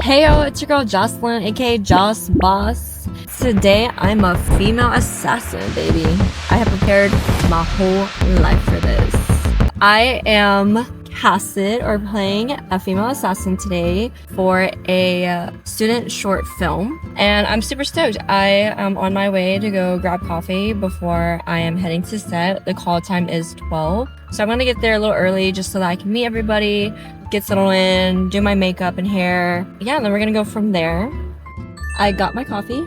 Heyo, it's your girl Jocelyn, aka Joss Boss. Today I'm a female assassin, baby. I have prepared my whole life for this. I am casted or playing a female assassin today for a student short film, and I'm super stoked. I am on my way to go grab coffee before I am heading to set. The call time is 12, so I'm gonna get there a little early just so that I can meet everybody, get settled in, do my makeup and hair. Yeah, and then we're gonna go from there. I got my coffee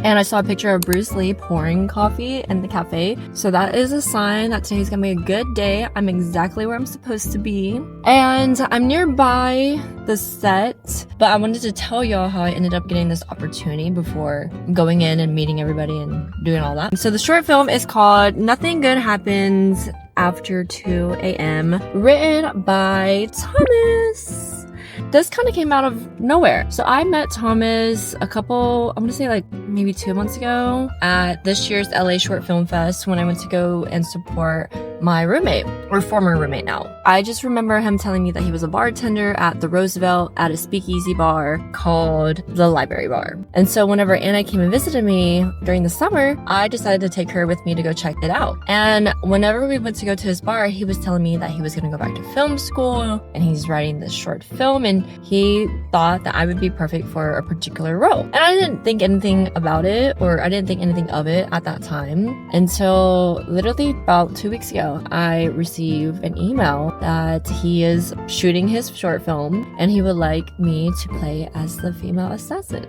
and I saw a picture of Bruce Lee pouring coffee in the cafe. So that is a sign that today's gonna be a good day. I'm exactly where I'm supposed to be. And I'm nearby the set, but I wanted to tell y'all how I ended up getting this opportunity before going in and meeting everybody and doing all that. So the short film is called Nothing Good Happens After 2 a.m. written by Thomas. This kind of came out of nowhere. So I met Thomas I want to say like maybe 2 months ago at this year's LA Short Film Fest when I went to go and support my roommate, or former roommate now. I just remember him telling me that he was a bartender at the Roosevelt at a speakeasy bar called the Library Bar. And so whenever Anna came and visited me during the summer, I decided to take her with me to go check it out. And whenever we went to go to his bar, he was telling me that he was going to go back to film school and he's writing this short film, and he thought that I would be perfect for a particular role. And I didn't think anything about it, or I didn't think anything of it at that time until literally about 2 weeks ago. I received an email that he is shooting his short film and he would like me to play as the female assassin.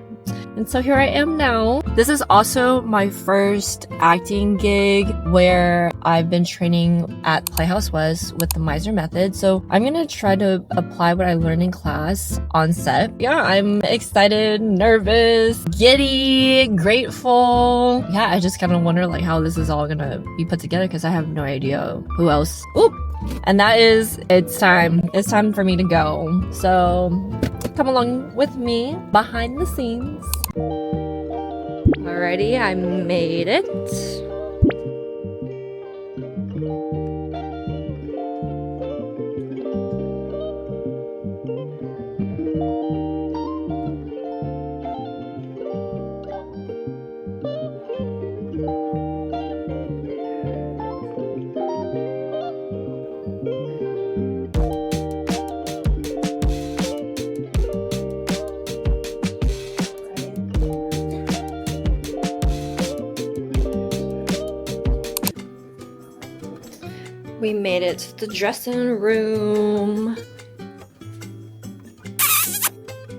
And so here I am now. This is also my first acting gig where I've been training at Playhouse West with the Meisner method. So I'm gonna try to apply what I learned in class on set. Yeah, I'm excited, nervous, giddy, grateful. Yeah, I just kind of wonder like how this is all gonna be put together because I have no idea who else. Oop! And that is, it's time. It's time for me to go. So come along with me behind the scenes. Alrighty, I made it. We made it to the dressing room.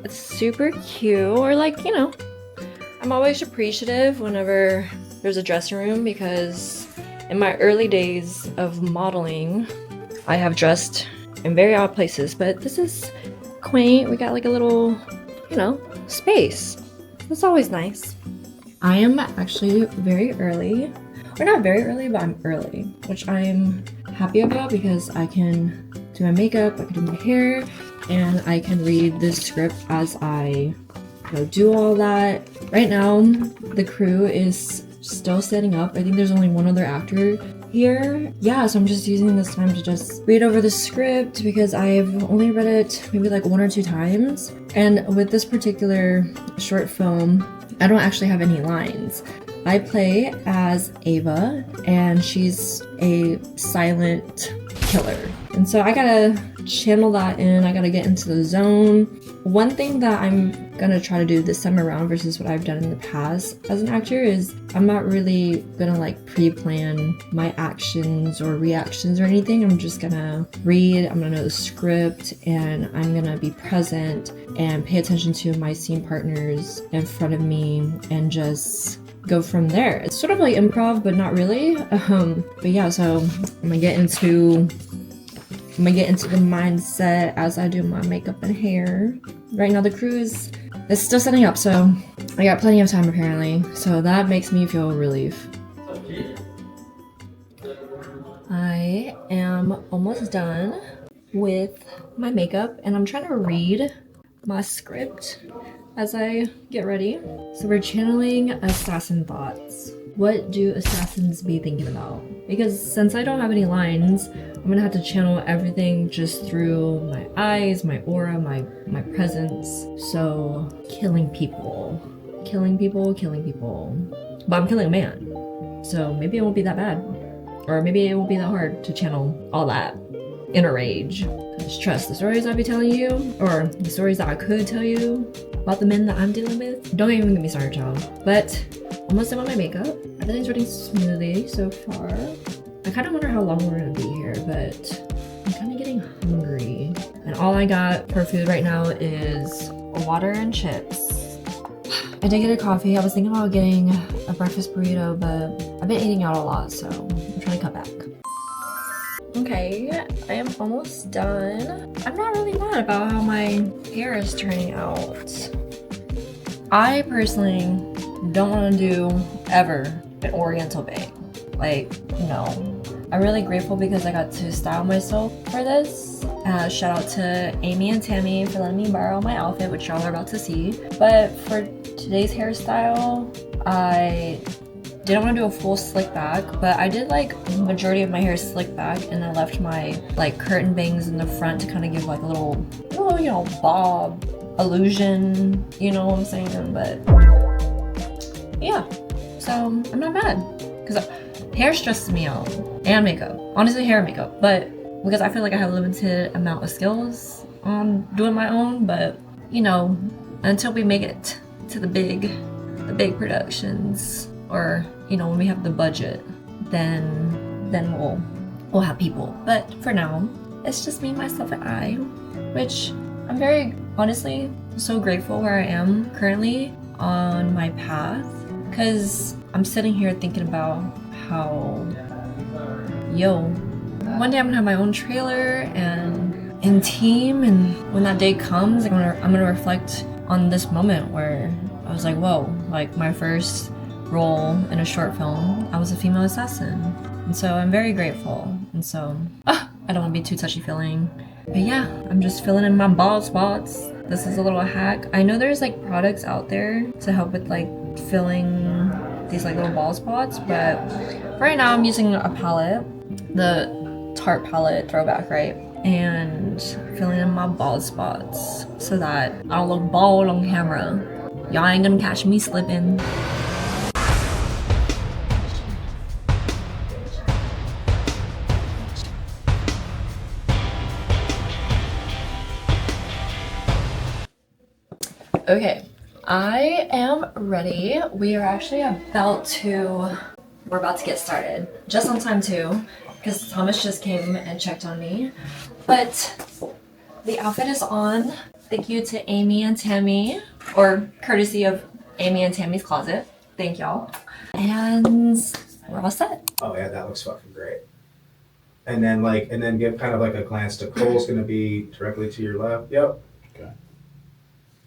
It's super cute, or like, you know, I'm always appreciative whenever there's a dressing room because in my early days of modeling, I have dressed in very odd places, but this is quaint. We got like a little, you know, space. It's always nice. I am actually very early, or not very early, but I'm early, which I'm happy about because I can do my makeup, I can do my hair, and I can read the script as I do all that. Right now, the crew is still setting up. I think there's only one other actor here. Yeah, so I'm just using this time to just read over the script because I've only read it maybe like 1 or 2 times. And with this particular short film, I don't actually have any lines. I play as Ava, and she's a silent killer. And so I gotta channel that in, I gotta get into the zone. One thing that I'm gonna try to do this time around versus what I've done in the past as an actor is I'm not really gonna like pre-plan my actions or reactions or anything. I'm just gonna read, I'm gonna know the script, and I'm gonna be present and pay attention to my scene partners in front of me and just go from there. It's sort of like improv, but not really. But yeah, so I'm gonna get into the mindset as I do my makeup and hair. Right now the crew is still setting up, so I got plenty of time apparently. So that makes me feel relief. I am almost done with my makeup and I'm trying to read my script as I get ready. So we're channeling assassin thoughts. What do assassins be thinking about? Because since I don't have any lines, I'm gonna have to channel everything just through my eyes, my aura, my presence. So killing people. Killing people, killing people. But I'm killing a man. So maybe it won't be that bad. Or maybe it won't be that hard to channel all that inner rage. Just trust the stories I'll be telling you, or the stories that I could tell you about the men that I'm dealing with. Don't even get me started, child. But almost done with my makeup. Everything's running smoothly so far. I kind of wonder how long we're gonna be here, but I'm kind of getting hungry. And all I got for food right now is water and chips. I did get a coffee. I was thinking about getting a breakfast burrito, but I've been eating out a lot, so I'm trying to cut back. Okay, I am almost done. I'm not really mad about how my hair is turning out. I personally don't want to do ever an oriental bang. Like, no. I'm really grateful because I got to style myself for this. Shout out to Amy and Tammy for letting me borrow my outfit, which y'all are about to see. But for today's hairstyle, I didn't want to do a full slick back, but I did like majority of my hair slick back, and I left my like curtain bangs in the front to kind of give like a little, you know, bob illusion, you know what I'm saying? But yeah, so I'm not mad because hair stresses me out, and makeup. Honestly, hair and makeup, but because I feel like I have a limited amount of skills on doing my own, but you know, until we make it to the big productions, or you know, when we have the budget, then we'll have people. But for now, it's just me, myself, and I, which I'm very honestly so grateful where I am currently on my path, because I'm sitting here thinking about how one day I'm gonna have my own trailer and team, and when that day comes, I'm gonna reflect on this moment where I was like, whoa, like my first role in a short film, I was a female assassin. And so I'm very grateful. And so I don't want to be too touchy-feeling, but yeah, I'm just filling in my bald spots. This is a little hack. I know there's like products out there to help with like filling these like little bald spots, but right now I'm using a palette, the Tarte palette throwback, right? And filling in my bald spots so that I don't look bald on camera. Y'all ain't gonna catch me slipping. Okay, I am ready. We're about to get started. Just on time too, because Thomas just came and checked on me. But the outfit is on. Thank you to Amy and Tammy, or courtesy of Amy and Tammy's Closet. Thank y'all. And we're all set. Oh yeah, that looks fucking great. And then give kind of like a glance to Cole's gonna be directly to your left. Yep. Okay.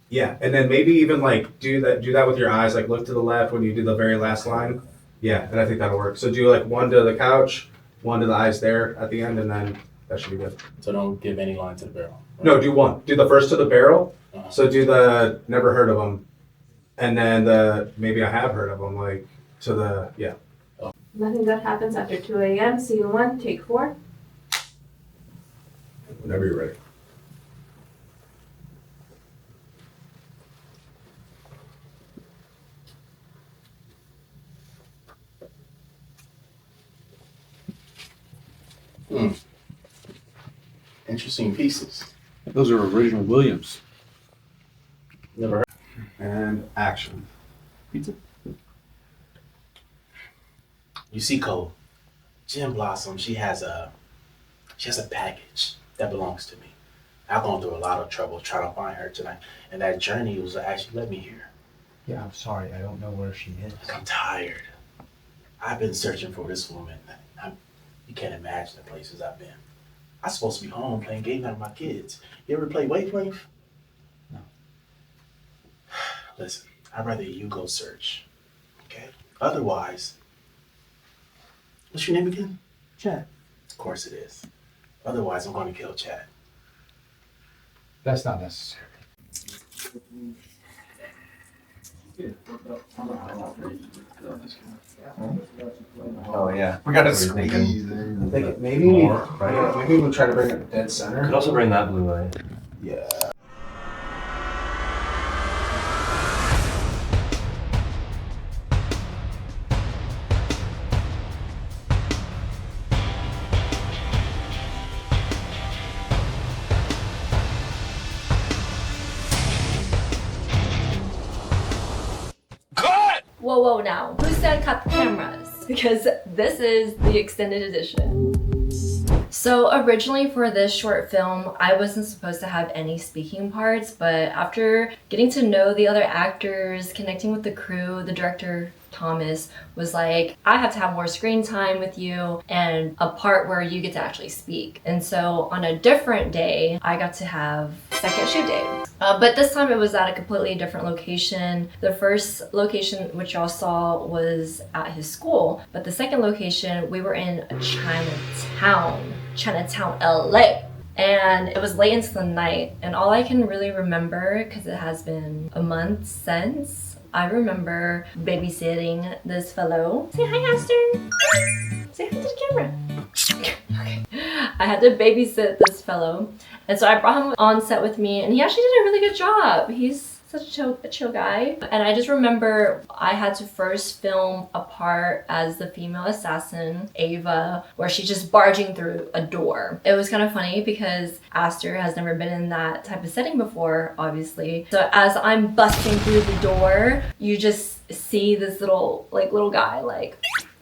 Yeah, and then maybe even like do that with your eyes, like look to the left when you do the very last line. Yeah, and I think that'll work. So do like one to the couch, one to the eyes there at the end, and then that should be good. So don't give any line to the barrel. Right? No, do one. Do the first to the barrel. Uh-huh. So do the never heard of them, and then the maybe I have heard of them, like to the yeah. Nothing good happens after 2 a.m. Scene 1, take 4. Whenever you're ready. Interesting pieces. Those are original Williams. Never heard. And action. Pizza? You see, Cole, Jim Blossom, she has a package that belongs to me. I've gone through a lot of trouble trying to find her tonight, and that journey was what actually led me here. Yeah, I'm sorry. I don't know where she is. I'm tired. I've been searching for this woman. You can't imagine the places I've been. I'm supposed to be home playing game night with my kids. You ever play Wavelength? No. Listen, I'd rather you go search, okay? Otherwise, what's your name again? Chad. Of course it is. Otherwise, I'm going to kill Chad. That's not necessary. Oh yeah. We gotta squeeze. Maybe we'll try to bring it dead center. Could also bring that blue light. Yeah. Whoa, now. Who said cut the cameras? Because this is the extended edition. So originally for this short film, I wasn't supposed to have any speaking parts, but after getting to know the other actors, connecting with the crew, the director, Thomas, was like, I have to have more screen time with you and a part where you get to actually speak. And so on a different day, I got to have second shoot day. But this time it was at a completely different location. The first location, which y'all saw, was at his school. But the second location, we were in Chinatown, LA. And it was late into the night. And all I can really remember, because it has been a month since, I remember babysitting this fellow. Say hi, Aster. Say hi to the camera. Okay. I had to babysit this fellow. And so I brought him on set with me, and he actually did a really good job. He's such a chill guy. And I just remember I had to first film a part as the female assassin, Ava, where she's just barging through a door. It was kind of funny because Aster has never been in that type of setting before, obviously. So as I'm busting through the door, you just see this little guy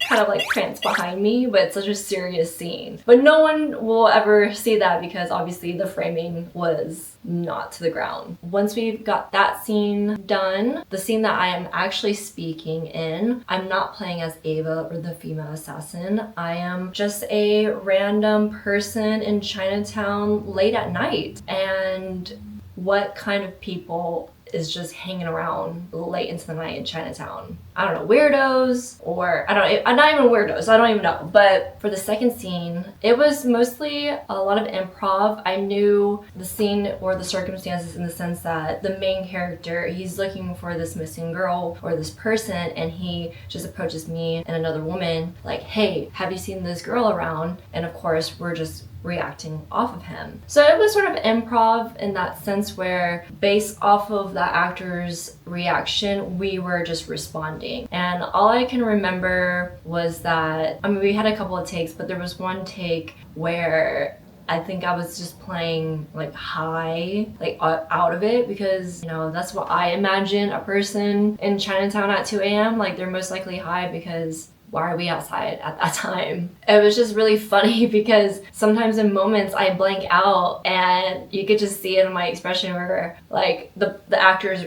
kind of prance behind me, but it's such a serious scene. But no one will ever see that because obviously the framing was not to the ground. Once we've got that scene done, the scene that I am actually speaking in, I'm not playing as Ava or the female assassin. I am just a random person in Chinatown late at night. And what kind of people is just hanging around late into the night in Chinatown? I don't know, weirdos, or not even weirdos, I don't even know. But for the second scene, it was mostly a lot of improv. I knew the scene or the circumstances in the sense that the main character, he's looking for this missing girl or this person, and he just approaches me and another woman like, hey, have you seen this girl around? And of course, we're just reacting off of him. So it was sort of improv in that sense where based off of that actor's reaction, we were just responding. And all I can remember was that, we had a couple of takes, but there was one take where I think I was just playing high, out of it, because that's what I imagine a person in Chinatown at 2 a.m. They're most likely high because why are we outside at that time? It was just really funny because sometimes in moments I blank out and you could just see it in my expression where the actor's,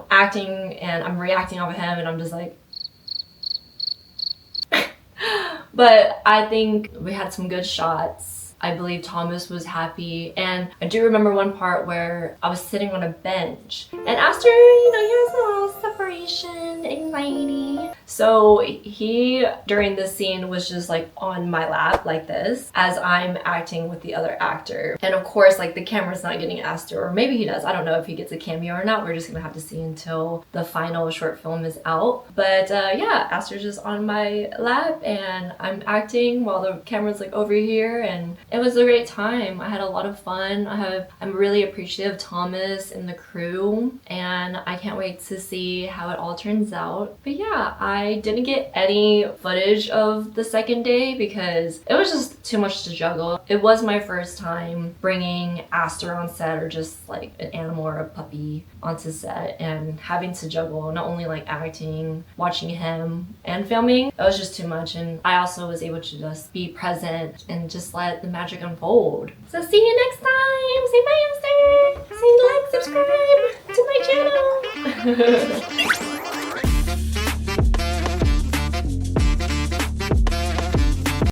acting and I'm reacting off of him and I'm just like. But I think we had some good shots. I believe Thomas was happy, and I do remember one part where I was sitting on a bench and Aster, he has a little separation anxiety. So he, during this scene, was just on my lap like this as I'm acting with the other actor. And of course, the camera's not getting Aster, or maybe he does. I don't know if he gets a cameo or not. We're just gonna have to see until the final short film is out. But yeah, Aster's just on my lap and I'm acting while the camera's over here, and it was a great time. I had a lot of fun. I'm really appreciative of Thomas and the crew, and I can't wait to see how it all turns out. But yeah, I didn't get any footage of the second day because it was just too much to juggle. It was my first time bringing Aster on set, or just an animal or a puppy onto set, and having to juggle not only acting, watching him, and filming. It was just too much, and I also was able to just be present and just let the magic unfold. So see you next time. Say bye, Aster. Say like, subscribe to my channel.